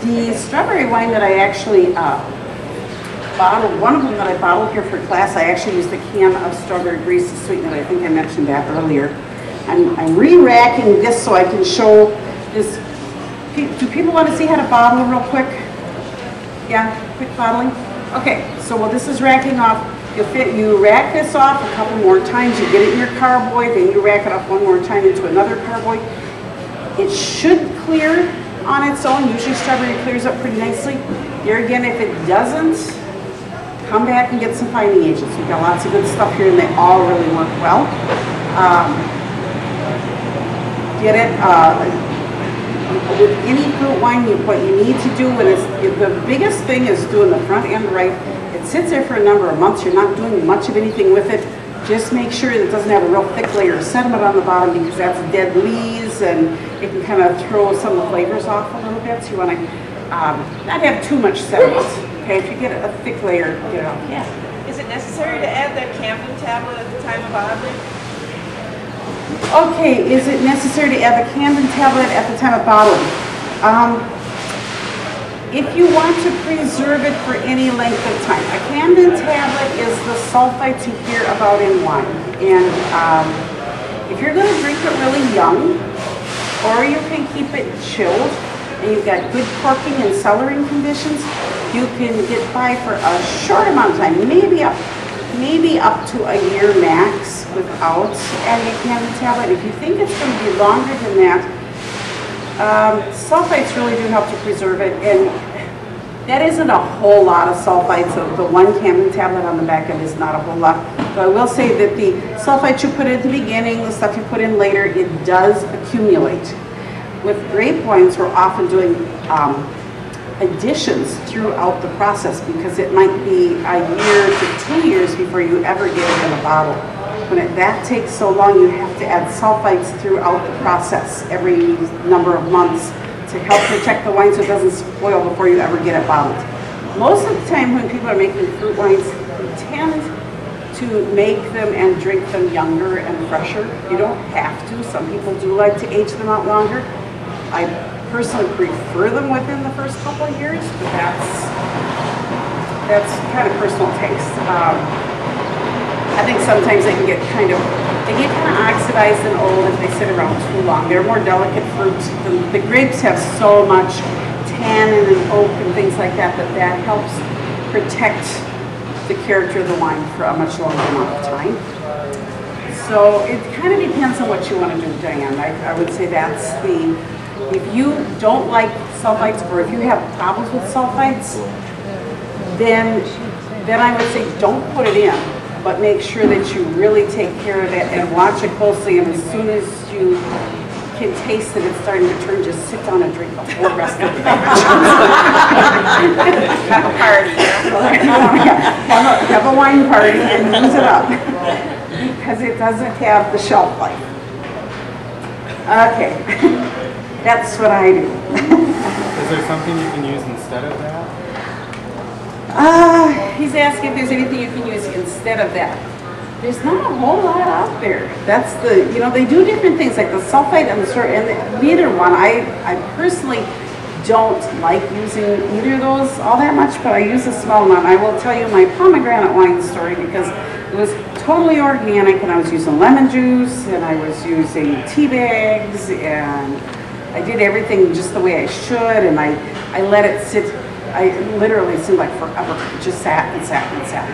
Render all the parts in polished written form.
The strawberry wine that I actually bottled, one of them that I bottled here for class, I actually used a can of strawberry grease to sweeten it. I think I mentioned that earlier. I'm re-racking this so I can show this. Do people want to see how to bottle real quick? Yeah, quick bottling? Okay, so while this is racking off, you rack this off a couple more times, you get it in your carboy, then you rack it off one more time into another carboy. It should clear on its own. Usually strawberry clears up pretty nicely. Here again, if it doesn't, come back and get some fining agents. We've got lots of good stuff here and they all really work well. Get it? With any fruit wine, what you need to do, the biggest thing is doing the front end right. It sits there for a number of months. You're not doing much of anything with it. Just make sure that it doesn't have a real thick layer of sediment on the bottom because that's dead leaves and it can kind of throw some of the flavors off a little bit. So you want to not have too much sediment. Okay, if you get a thick layer, get it off. Yeah. Is it necessary to add that Camden tablet at the time of bottling? Okay, is it necessary to add the Camden tablet at the time of bottling? If you want to preserve it for any length of time, a Camden tablet is the sulfites you hear about in wine. And if you're going to drink it really young, or you can keep it chilled, and you've got good corking and cellaring conditions, you can get by for a short amount of time, maybe up to a year max without adding a Camden tablet. If you think it's going to be longer than that, sulfites really do help to preserve it, and that isn't a whole lot of sulfites. The one Camden tablet on the back end is not a whole lot. So I will say that the sulfites you put in at the beginning, the stuff you put in later, it does accumulate. With grape wines, we're often doing additions throughout the process because it might be a year to 2 years before you ever get it in a bottle. When that takes so long, you have to add sulfites throughout the process every number of months to help protect the wine so it doesn't spoil before you ever get it bottled. Most of the time when people are making fruit wines, we tend to make them and drink them younger and fresher. You don't have to. Some people do like to age them out longer. I personally prefer them within the first couple of years, but that's kind of personal taste. I think sometimes they get kind of oxidized and old if they sit around too long. They're more delicate fruits. The grapes have so much tannin and oak and things like that that helps protect the character of the wine for a much longer amount of time. So it kind of depends on what you want to do, Diane. I would say that's if you don't like sulfites or if you have problems with sulfites, then I would say don't put it in. But make sure that you really take care of it and watch it closely, and as soon as you can taste that it's starting to turn, just sit down and drink the whole rest of it. Have a party. Have a wine party and use it up because it doesn't have the shelf life. Okay, that's what I do. Is there something you can use instead of that? He's asking if there's anything you can use instead of that. There's not a whole lot out there. That's they do different things like the sulfite and neither one. I personally don't like using either of those all that much, but I use a small amount. I will tell you my pomegranate wine story because it was totally organic and I was using lemon juice and I was using tea bags and I did everything just the way I should and I let it sit. I literally seemed like forever. It just sat and sat and sat.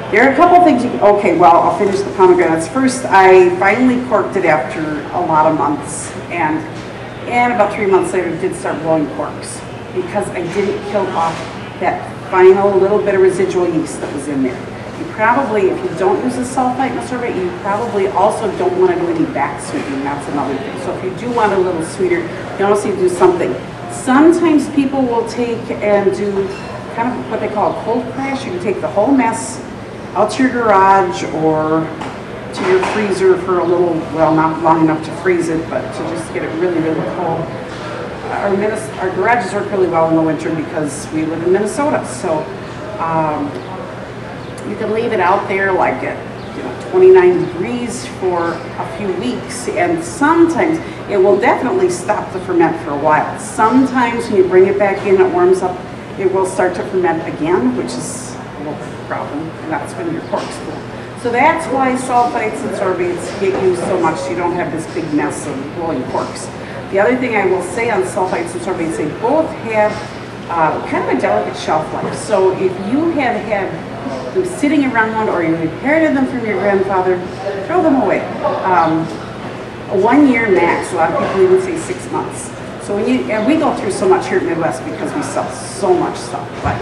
There are a couple things okay, well, I'll finish the pomegranates. First, I finally corked it after a lot of months. And about 3 months later, did start blowing corks because I didn't kill off that final little bit of residual yeast that was in there. You probably, if you don't use a sulfite in a sorbet, you probably also don't want to do any back sweetening. That's another thing. So if you do want a little sweeter, you also need to do something. Sometimes people will take and do kind of what they call a cold crash. You can take the whole mess out to your garage or to your freezer for a little, well, not long enough to freeze it, but to just get it really, really cold. Our garages work really well in the winter because we live in Minnesota. So you can leave it out there like at 29 degrees for a few weeks, and sometimes it will definitely stop the ferment for a while. Sometimes when you bring it back in, it warms up, it will start to ferment again, which is a little bit of a problem, and that's when your cork's full. So that's why sulfites and sorbates get used so much, so you don't have this big mess of blowing corks. The other thing I will say on sulfites and sorbates, they both have kind of a delicate shelf life. So if you have had them sitting around or you inherited them from your grandfather, throw them away. 1 year max, a lot of people even say 6 months. So and we go through so much here at Midwest because we sell so much stuff. But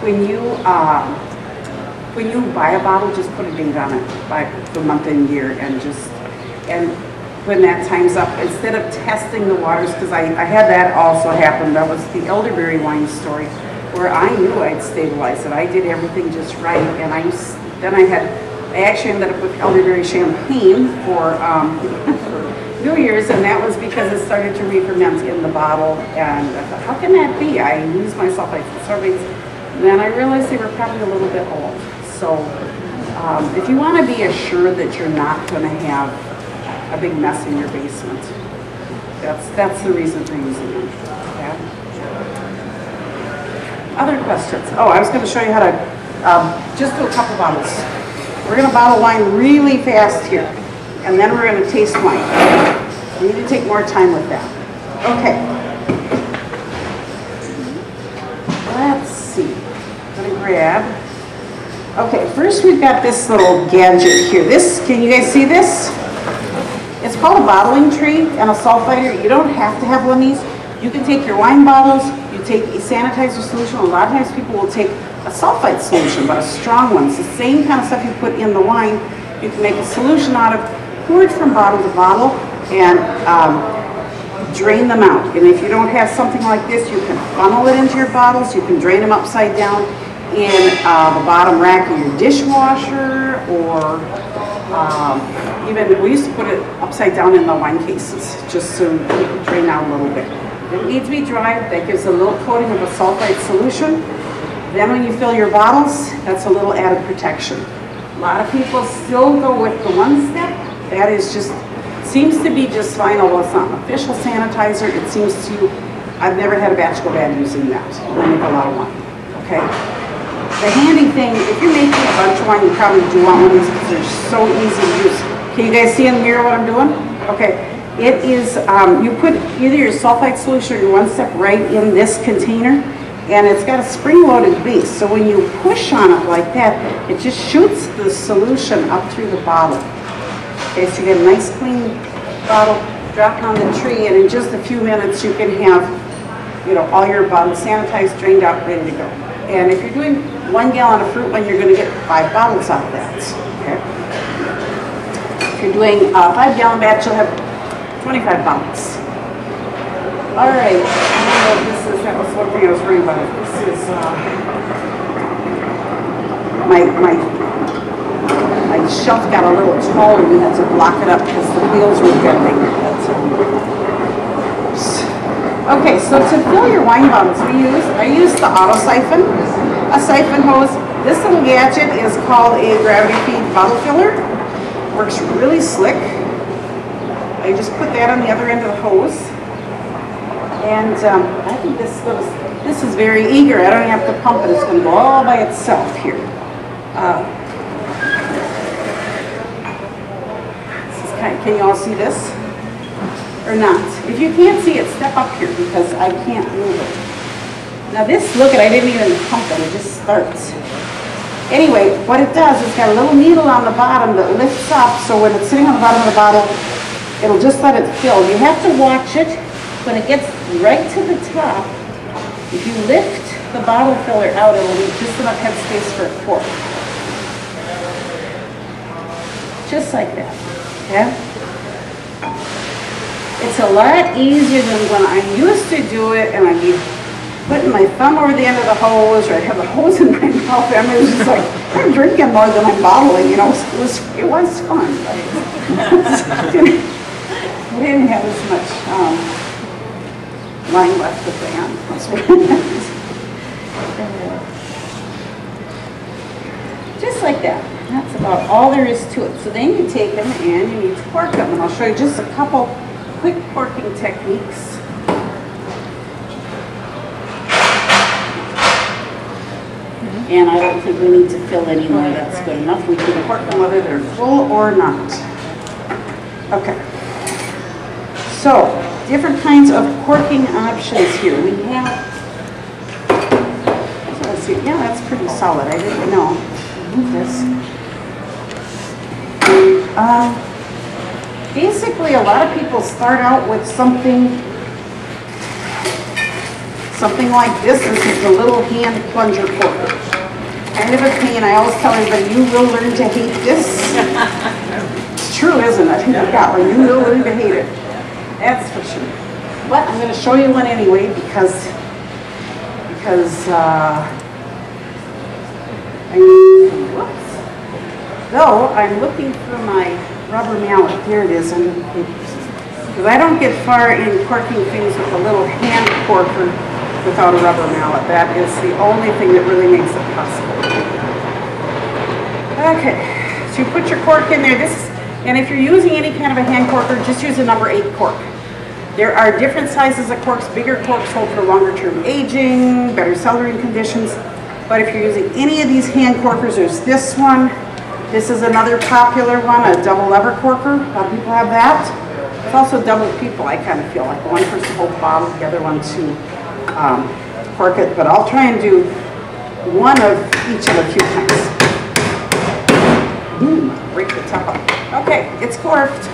when you buy a bottle, just put a date on it, by the month and year, and when that time's up, instead of testing the waters, because I had that also happen. That was the elderberry wine story, where I knew I'd stabilized it. I did everything just right, and I actually ended up with elderberry champagne for New Year's, and that was because it started to re-ferment in the bottle, and I thought, how can that be? I used my sulfites and sorbates, and then I realized they were probably a little bit old. So if you want to be assured that you're not going to have a big mess in your basement, that's the reason for using them. Okay? Other questions? Oh, I was going to show you how to just do a couple bottles. We're going to bottle wine really fast here, and then we're going to taste wine. We need to take more time with that. Okay. Let's see. I'm going to grab. Okay, first we've got this little gadget here. Can you guys see this? It's called a bottling tray and a sulfiter. You don't have to have one of these. You can take your wine bottles, you take a sanitizer solution. A lot of times people will take a sulfite solution, but a strong one. It's the same kind of stuff you put in the wine. You can make a solution out of, pour it from bottle to bottle, and drain them out. And if you don't have something like this, you can funnel it into your bottles. You can drain them upside down in the bottom rack of your dishwasher, or even, we used to put it upside down in the wine cases, just so you can drain out a little bit. It needs to be dry. That gives a little coating of a sulfite solution. Then when you fill your bottles, that's a little added protection. A lot of people still go with the one step. That is just, seems to be just fine, although it's not an official sanitizer. It seems to, I've never had a batch go bad using that. I make a lot of wine, okay? The handy thing, if you're making a bunch of wine, you probably do want one of these because they're so easy to use. Can you guys see in the mirror what I'm doing? Okay, it is, you put either your sulfite solution or your one step right in this container, and it's got a spring-loaded base. So when you push on it like that, it just shoots the solution up through the bottle. Okay, so you get a nice clean bottle, drop it on the tree, and in just a few minutes you can have, you know, all your bottles sanitized, drained out, ready to go. And if you're doing 1 gallon of fruit wine, you're going to get 5 bottles out of that. Okay. If you're doing a 5-gallon batch, you'll have 25 bottles. All right. I don't know if this is, that was one thing I was worried about. This is my shelf got a little taller. We had to block it up because the wheels were bending. Okay, so to fill your wine bottles, I use the auto siphon, a siphon hose. This little gadget is called a gravity feed bottle filler. Works really slick. I just put that on the other end of the hose. And I think this is very eager. I don't even have to pump it. It's going to go all by itself here. This is can you all see this? Or not? If you can't see it, step up here because I can't move it. Now this, look at, I didn't even pump it, it just starts. Anyway, what it does is got a little needle on the bottom that lifts up, so when it's sitting on the bottom of the bottle, it'll just let it fill. You have to watch it. When it gets right to the top, if you lift the bottle filler out, it'll leave just enough headspace for a cork. Just like that, okay? It's a lot easier than when I used to do it, and I'd be putting my thumb over the end of the hose, or I'd have the hose in my mouth. I mean, it was just like, I'm drinking more than I'm bottling, you know. It was fun, but we didn't have as much line left with the hand. Just like that. That's about all there is to it. So then you take them and you need to cork them. And I'll show you just a couple quick corking techniques. And I don't think we need to fill any more. That's good enough. We can cork them whether they're full or not. Okay. So, different kinds of corking options here. We have, so let's see, yeah, that's pretty solid. I didn't know. Move this. Basically, a lot of people start out with something like this. This is the little hand plunger corker. Kind of a pain. I always tell everybody, you will learn to hate this. It's true, isn't it? You got one. You will learn to hate it. That's for sure. But I'm going to show you one anyway because I'm looking for my rubber mallet. Here it is under the papers. Because I don't get far in corking things with a little hand corker without a rubber mallet. That is the only thing that really makes it possible. Okay, so you put your cork in there. And if you're using any kind of a hand corker, just use a number 8 cork. There are different sizes of corks. Bigger corks hold for longer term aging, better cellaring conditions. But if you're using any of these hand corkers, there's this one. This is another popular one, a double lever corker. A lot of people have that. It's also double people, I kind of feel like. One person holds the bottle, the other one to cork it. But I'll try and do one of each of a few times. Break the top up. Okay, it's corked.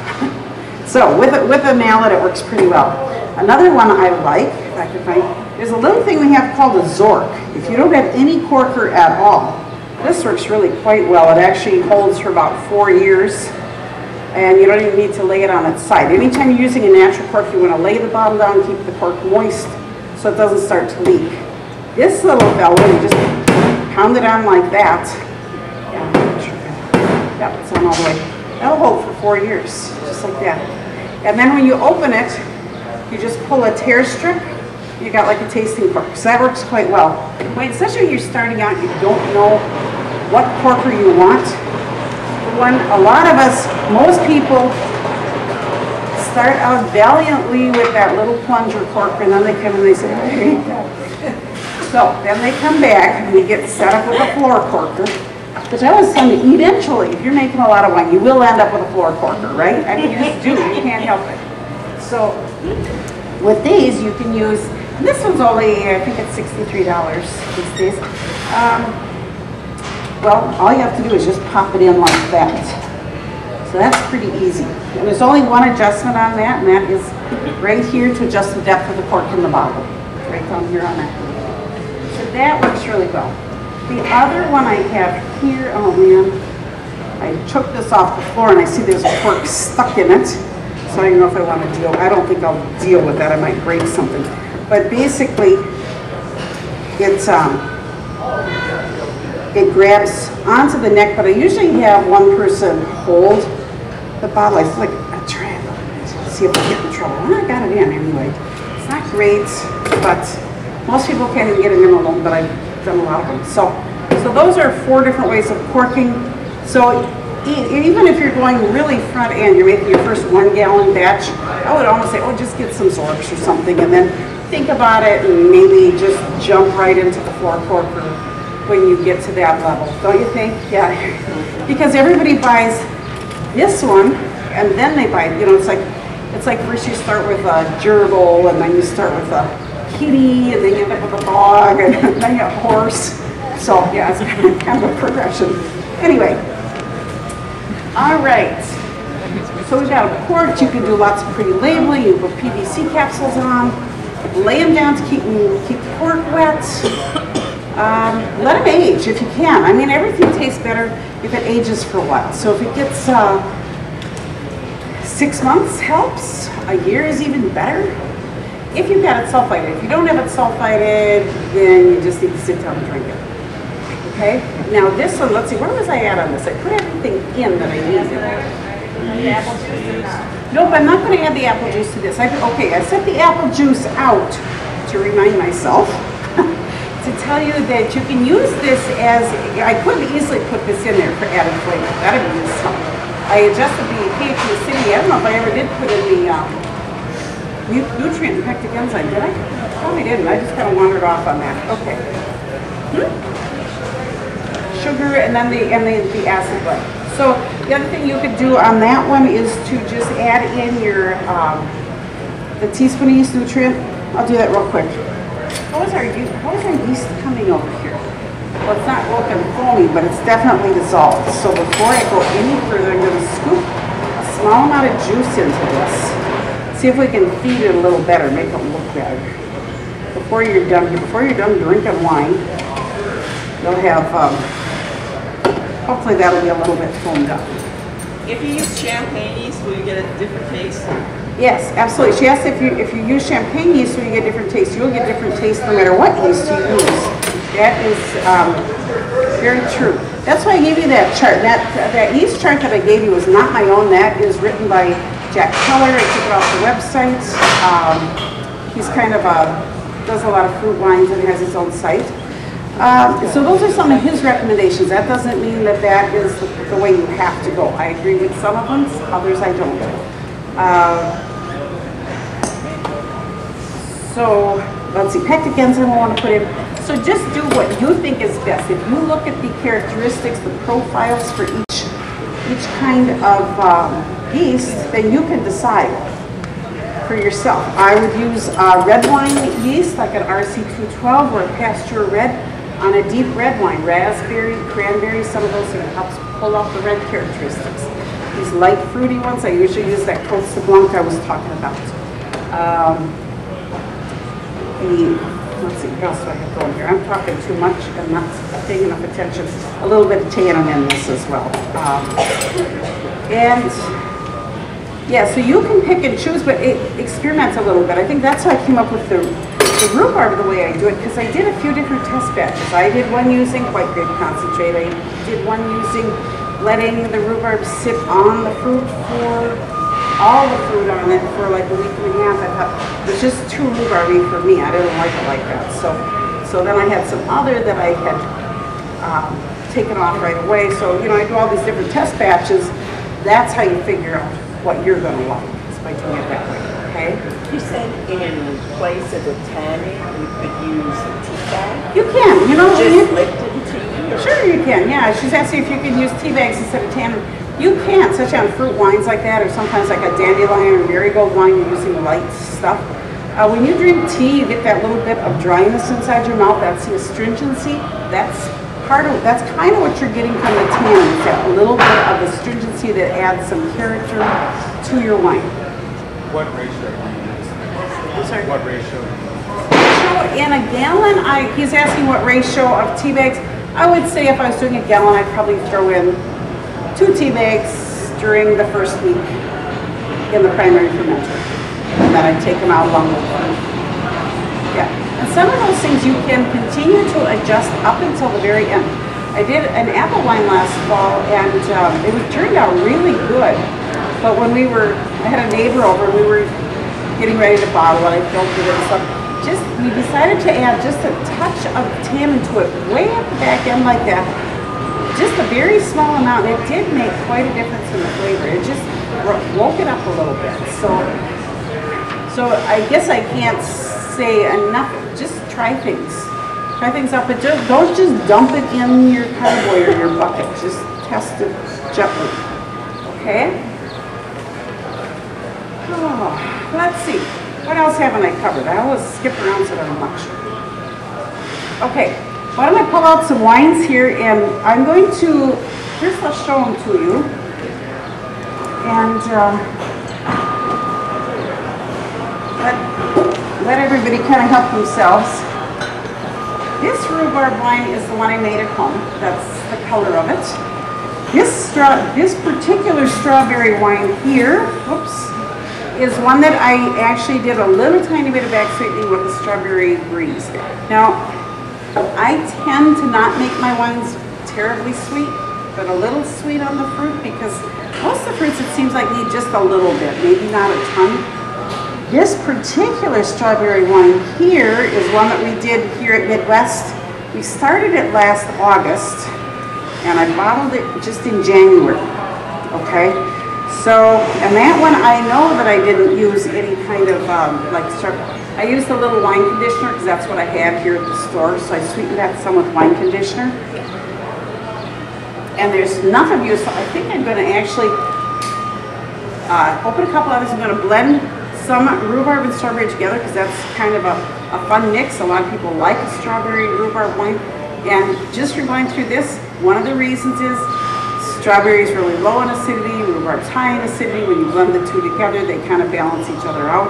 So with a mallet, it works pretty well. Another one I like, if I can find, there's a little thing we have called a Zork. If you don't have any corker at all, this works really quite well. It actually holds for about 4 years, and you don't even need to lay it on its side. Anytime you're using a natural cork, you want to lay the bottle down, keep the cork moist so it doesn't start to leak. This little fellow, you just pound it on like that. Yep, it's on all the way. That'll hold for 4 years, just like that. And then when you open it, you just pull a tear strip. You got like a tasting cork. So that works quite well. When, especially when you're starting out, you don't know what corker you want. When a lot of us, most people, start out valiantly with that little plunger corker, and then they come and they say, I hate that. So then they come back and we get set up with a floor corker. Which I always tell you, eventually, if you're making a lot of wine, you will end up with a floor corker, right? I mean, you just do. You can't help it. So with these, you can use, this one's only, I think it's $63 these days. Well, all you have to do is just pop it in like that. So that's pretty easy. And there's only one adjustment on that, and that is right here to adjust the depth of the cork in the bottle. Right down here on that. So that works really well. The other one I have here, oh man, I took this off the floor and I see there's a cork stuck in it. So I don't know if I want to deal, I don't think I'll deal with that, I might break something. But basically, it grabs onto the neck, but I usually have one person hold the bottle. I feel like I try to see if I get in trouble. And I got it in anyway. It's not great, but most people can't even get it in alone, but I've done a lot of them. So those are 4 different ways of corking. So even if you're going really front end, you're making your first 1 gallon batch, I would almost say, oh, just get some Zorks or something, and then think about it and maybe just jump right into the floor corker when you get to that level. Don't you think? Yeah. Because everybody buys this one and then they buy, you know, it's like first you start with a gerbil and then you start with a kitty and then you end up with a dog and then you have a horse. So yeah, it's kind of a progression. Anyway, all right. So we've got a quart. You can do lots of pretty labeling. You put PVC capsules on, lay them down to keep the cork wet. Let them age if you can. I mean, everything tastes better if it ages for a while. So if it gets 6 months helps. A year is even better. If you've got it sulfited. If you don't have it sulfited, then you just need to sit down and drink it. Okay? Now this one, let's see, where was I at on this? I put everything in that I needed. The apple juice or not? Nope, I'm not going to add the apple juice to this. I set the apple juice out to remind myself to tell you that you can use this as, I could easily put this in there for added flavor. That'd be useful. I adjusted the pH in the city. I don't know if I ever did put in the nutrient and pectic enzyme, did I? Probably didn't. I just kind of wandered off on that. Okay. Sugar and then the acid blend. So the other thing you could do on that one is to just add in your the teaspoon of yeast nutrient. I'll do that real quick. How is our yeast coming over here? Well, it's not looking foamy, but it's definitely dissolved. So before I go any further, I'm going to scoop a small amount of juice into this. See if we can feed it a little better, make it look better. Before you're done drinking wine, you'll have, hopefully that'll be a little bit foamed up. If you use champagne yeast, will you get a different taste? Yes, absolutely. She asked if you use champagne yeast, will you get different taste? You'll get different taste no matter what yeast you use. That is very true. That's why I gave you that chart. That yeast chart that I gave you was not my own. That is written by Jack Keller. I took it off the website. He's kind of does a lot of fruit wines and has his own site. So those are some of his recommendations. That doesn't mean that that is the way you have to go. I agree with some of them, others I don't. So let's see, pectic enzyme I want to put in. So just do what you think is best. If you look at the characteristics, the profiles for each kind of yeast, then you can decide for yourself. I would use red wine yeast, like an RC212 or a pasture red, on a deep red wine, raspberry, cranberry, some of those helps pull out the red characteristics. These light fruity ones, I usually use that Cote Blanc I was talking about. Let's see, what else do I have going here? I'm talking too much and not paying enough attention. A little bit of tannin in this as well. And yeah, so you can pick and choose, but it experiments a little bit. I think that's how I came up with the rhubarb the way I do it, because I did a few different test batches. I did one using white grape concentrate. I did one using letting the rhubarb sit on the fruit for all the fruit on it for like a week and a half. I thought it was just too rhubarby for me. I didn't like it like that. So then I had some other that I had taken off right away. So, you know, I do all these different test batches. That's how you figure out what you're going to like, is by doing it that way, okay? You said in place of the tanning, you could use a tea bag? You can, you know. Just Lipton tea? Or? Sure you can, yeah. She's asking if you can use tea bags instead of tannin. You can, such on fruit wines like that, or sometimes like a dandelion or marigold wine, you're using light stuff. When you drink tea, you get that little bit of dryness inside your mouth. That's the astringency. That's kind of what you're getting from the tannin. It's that little bit of astringency that adds some character to your wine. What ratio do you use? I'm sorry? What ratio? In a gallon, he's asking what ratio of tea bags. I would say if I was doing a gallon, I'd probably throw in 2 tea bags during the first week in the primary fermenter. And then I'd take them out along with them. Yeah. And some of those things you can continue to adjust up until the very end. I did an apple wine last fall, and it turned out really good. But when I had a neighbor over, and we were getting ready to bottle it, I filtered it and stuff. We decided to add just a touch of tannin to it, way at the back end like that. Just a very small amount. It did make quite a difference in the flavor. It just woke it up a little bit. So I guess I can't say enough. Just try things. Try things out, but don't just dump it in your carboy or your bucket. Just test it gently. Okay? Oh, let's see. What else haven't I covered? I always skip around so much. Okay, why don't I pull out some wines here, and I'm going to, first let's show them to you. And let everybody kind of help themselves. This rhubarb wine is the one I made at home. That's the color of it. This particular strawberry wine here, whoops, is one that I actually did a little tiny bit of back sweetening with the strawberry breeze. Now, I tend to not make my wines terribly sweet, but a little sweet on the fruit, because most of the fruits it seems like need just a little bit, maybe not a ton. This particular strawberry wine here is one that we did here at Midwest We started it last August, and I bottled it just in January, okay? So, and that one, I know that I didn't use any kind of, I used a little wine conditioner, because that's what I have here at the store, so I sweetened that some with wine conditioner. And there's enough of you, so I think I'm gonna actually open a couple others. I'm gonna blend some rhubarb and strawberry together, because that's kind of a fun mix. A lot of people like a strawberry rhubarb wine. And just for going through this, one of the reasons is strawberry is really low in acidity, rhubarb's high in acidity. When you blend the two together, they kind of balance each other out.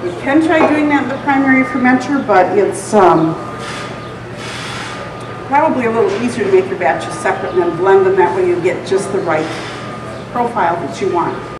You can try doing that in the primary fermenter, but it's probably a little easier to make your batches separate and then blend them. That way you get just the right profile that you want.